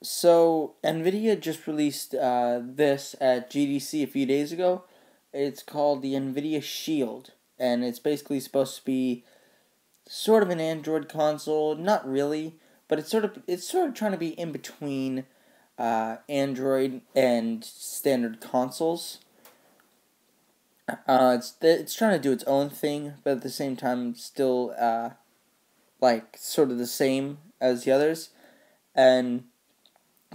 So, NVIDIA just released this at GDC a few days ago. It's called the NVIDIA Shield, and it's basically supposed to be sort of an Android console. Not really, but it's sort of trying to be in between Android and standard consoles. It's trying to do its own thing, but at the same time, still like sort of the same as the others. And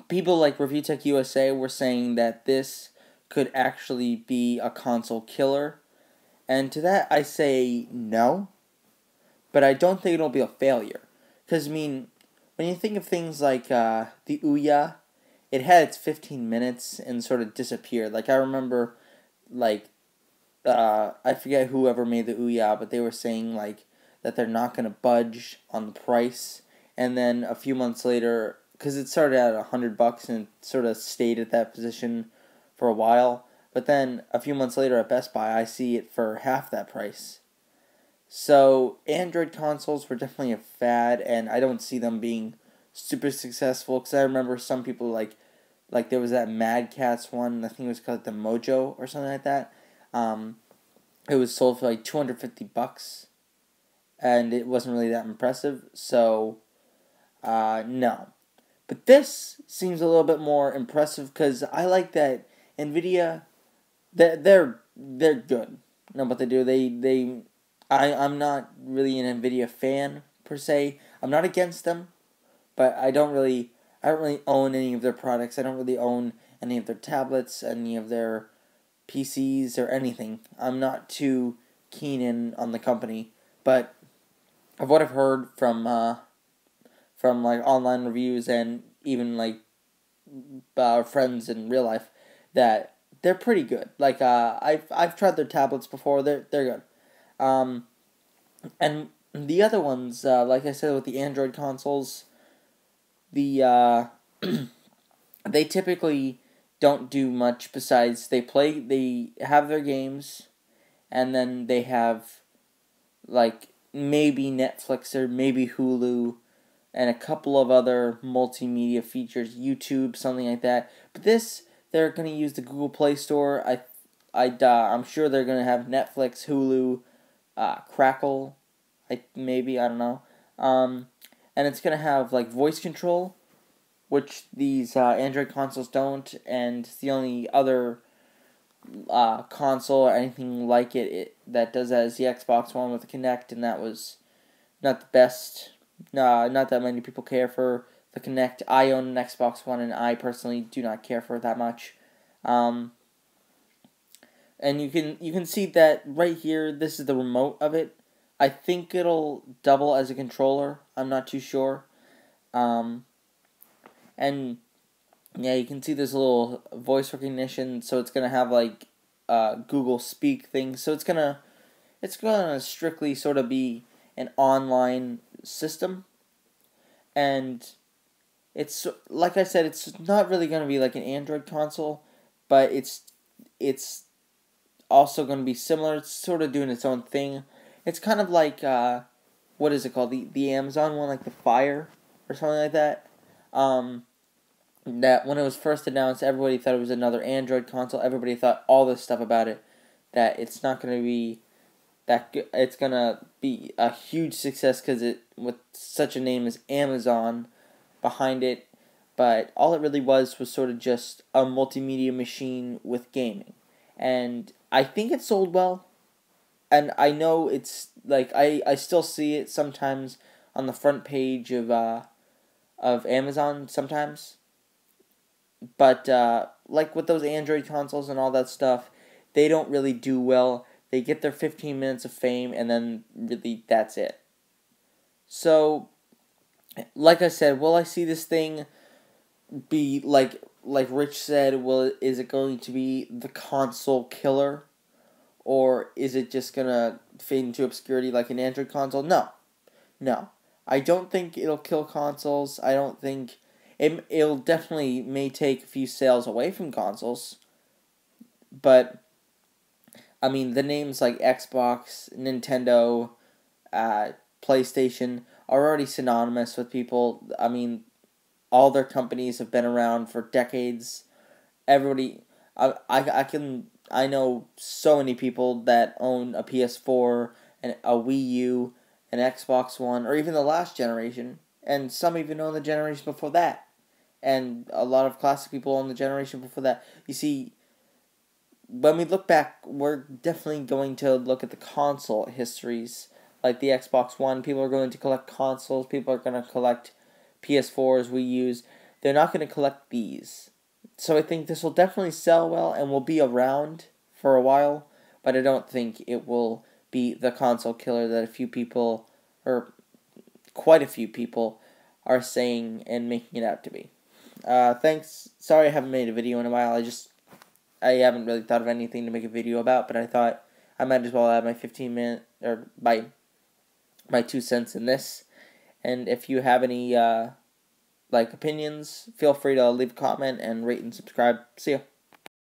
people like Review Tech USA were saying that this could actually be a console killer. And to that, I say no, but I don't think it'll be a failure. Because, I mean, when you think of things like the Ouya, it had its 15 minutes and sort of disappeared. Like, I remember, like, I forget whoever made the Ouya, but they were saying, like, that they're not going to budge on the price. And then a few months later, because it started at $100 and sort of stayed at that position for a while. But then a few months later at Best Buy, I see it for half that price. So Android consoles were definitely a fad, and I don't see them being super successful. Because I remember some people like there was that Mad Catz one. I think it was called the Mojo or something like that. Um, it was sold for like $250, and it wasn't really that impressive. So no. But this seems a little bit more impressive because I like that Nvidia. They're good. You know what they do? I'm not really an Nvidia fan per se. I'm not against them, but I don't really own any of their products. I don't really own any of their tablets, any of their PCs or anything. I'm not too keen in on the company, but of what I've heard from like online reviews and even like friends in real life, that they're pretty good. Like I've tried their tablets before. They're good. Um, and the other ones, like I said with the Android consoles, the they typically don't do much besides they have their games, and then they have like maybe Netflix or maybe Hulu and a couple of other multimedia features, YouTube, something like that. But this, they're going to use the Google Play Store. I'm sure they're going to have Netflix, Hulu, Crackle, I don't know. And it's going to have like voice control, which these Android consoles don't, and the only other console or anything like it that does that is the Xbox One with the Kinect, and that was not the best. Not that many people care for the Kinect. I own an Xbox One, and I personally do not care for it that much. Um, and you can see that right here. This is the remote of it. I think it'll double as a controller. I'm not too sure. Um, and yeah, you can see this little voice recognition. So it's gonna have like Google Speak things. So it's gonna strictly sort of be an online system, and it's like I said, it's not really gonna be like an Android console, but it's also gonna be similar. It's sort of doing its own thing. It's kind of like what is it called? The Amazon one, like the Fire or something like that. Um, that when it was first announced, everybody thought it was another Android console. Everybody thought all this stuff about it. That it's not gonna be it's gonna be a huge success because it with such a name as Amazon behind it, but all it really was sort of just a multimedia machine with gaming, and I think it sold well, and I know it's like I still see it sometimes on the front page of Amazon sometimes, but like with those Android consoles and all that stuff, they don't really do well. They get their 15 minutes of fame, and then really that's it. So, like I said, will I see this thing be like Rich said? Will is it going to be the console killer, or is it just gonna fade into obscurity like an Android console? No, no. I don't think it'll kill consoles. I don't think it'll definitely may take a few sales away from consoles, but I mean the names like Xbox, Nintendo, uh, PlayStation are already synonymous with people. I mean, all their companies have been around for decades. Everybody, I know so many people that own a PS4 and a Wii U, an Xbox One, or even the last generation, and some even own the generation before that. And a lot of classic people own the generation before that. You see, when we look back, we're definitely going to look at the console histories, like the Xbox One. People are going to collect consoles. People are going to collect PS4s, Wii U's. They're not going to collect these. So I think this will definitely sell well and will be around for a while, but I don't think it will be the console killer that a few people, or quite a few people, are saying and making it out to be. Thanks. Sorry I haven't made a video in a while. I haven't really thought of anything to make a video about, but I thought I might as well add my 15-minute, or my 2 cents in this. And if you have any opinions, feel free to leave a comment and rate and subscribe. See ya.